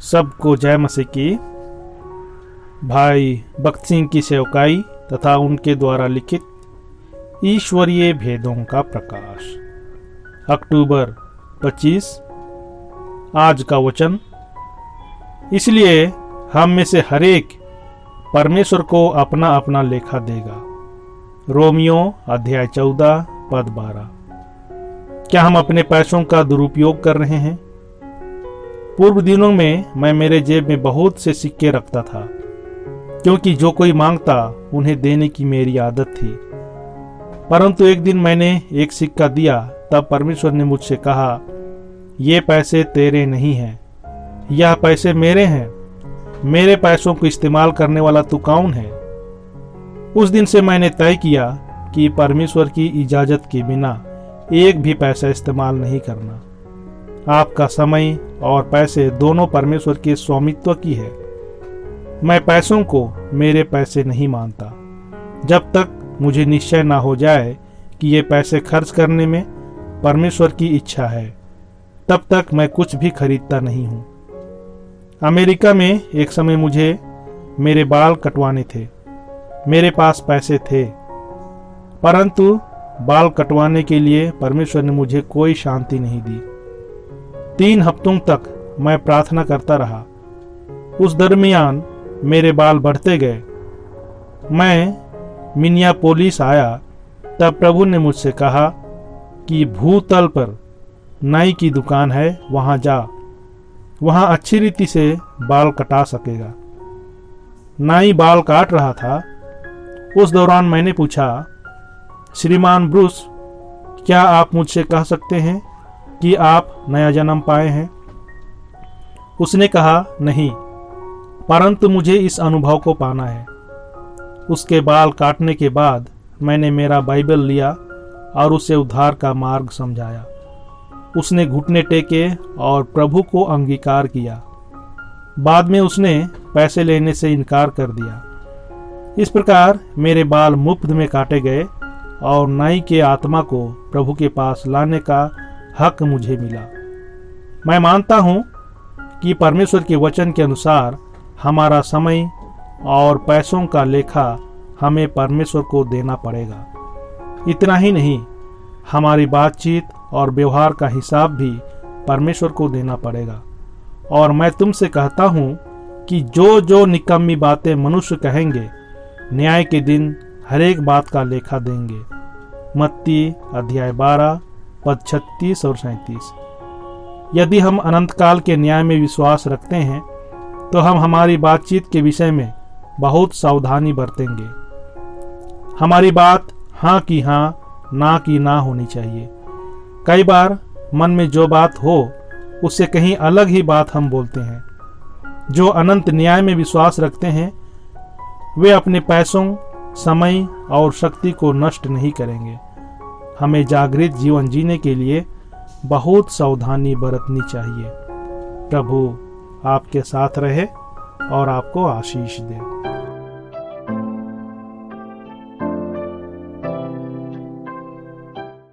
सबको जय मसीह की। भाई भक्त सिंह की सेवकाई तथा उनके द्वारा लिखित ईश्वरीय भेदों का प्रकाश, अक्टूबर 25। आज का वचन, इसलिए हम में से हरेक परमेश्वर को अपना अपना लेखा देगा। रोमियो अध्याय 14 पद 12। क्या हम अपने पैसों का दुरुपयोग कर रहे हैं? पूर्व दिनों में मैं मेरे जेब में बहुत से सिक्के रखता था, क्योंकि जो कोई मांगता उन्हें देने की मेरी आदत थी। परंतु एक दिन मैंने एक सिक्का दिया, तब परमेश्वर ने मुझसे कहा, ये पैसे तेरे नहीं हैं, यह पैसे मेरे हैं। मेरे पैसों को इस्तेमाल करने वाला तू कौन है? उस दिन से मैंने तय किया कि परमेश्वर की इजाजत के बिना एक भी पैसा इस्तेमाल नहीं करना। आपका समय और पैसे दोनों परमेश्वर के स्वामित्व की है। मैं पैसों को मेरे पैसे नहीं मानता। जब तक मुझे निश्चय ना हो जाए कि ये पैसे खर्च करने में परमेश्वर की इच्छा है, तब तक मैं कुछ भी खरीदता नहीं हूँ। अमेरिका में एक समय मुझे मेरे बाल कटवाने थे। मेरे पास पैसे थे, परंतु बाल कटवाने के लिए परमेश्वर ने मुझे कोई शांति नहीं दी। 3 हफ्तों तक मैं प्रार्थना करता रहा। उस दरमियान मेरे बाल बढ़ते गए। मैं मिनियापोलिस आया, तब प्रभु ने मुझसे कहा कि भूतल पर नाई की दुकान है, वहां जा, वहां अच्छी रीति से बाल कटा सकेगा। नाई बाल काट रहा था। उस दौरान मैंने पूछा, श्रीमान ब्रूस, क्या आप मुझसे कह सकते हैं कि आप नया जन्म पाए हैं? उसने कहा, नहीं, परंतु मुझे इस अनुभव को पाना है। उसके बाल काटने के बाद मैंने मेरा बाइबल लिया और उसे उद्धार का मार्ग समझाया। उसने घुटने टेके और प्रभु को अंगीकार किया। बाद में उसने पैसे लेने से इनकार कर दिया। इस प्रकार मेरे बाल मुफ्त में काटे गए और नाई के आत्मा को प्रभु के पास लाने का हक मुझे मिला। मैं मानता हूं कि परमेश्वर के वचन के अनुसार हमारा समय और पैसों का लेखा हमें परमेश्वर को देना पड़ेगा। इतना ही नहीं, हमारी बातचीत और व्यवहार का हिसाब भी परमेश्वर को देना पड़ेगा। और मैं तुमसे कहता हूं कि जो निकम्मी बातें मनुष्य कहेंगे, न्याय के दिन हरेक बात का लेखा देंगे। मत्ती अध्याय 12 पद 36 और 37। यदि हम अनंत काल के न्याय में विश्वास रखते हैं, तो हम हमारी बातचीत के विषय में बहुत सावधानी बरतेंगे। हमारी बात हाँ की हाँ, ना की ना होनी चाहिए। कई बार मन में जो बात हो, उससे कहीं अलग ही बात हम बोलते हैं। जो अनंत न्याय में विश्वास रखते हैं, वे अपने पैसों, समय और शक्ति को नष्ट नहीं करेंगे। हमें जागृत जीवन जीने के लिए बहुत सावधानी बरतनी चाहिए। प्रभु आपके साथ रहे और आपको आशीष दे।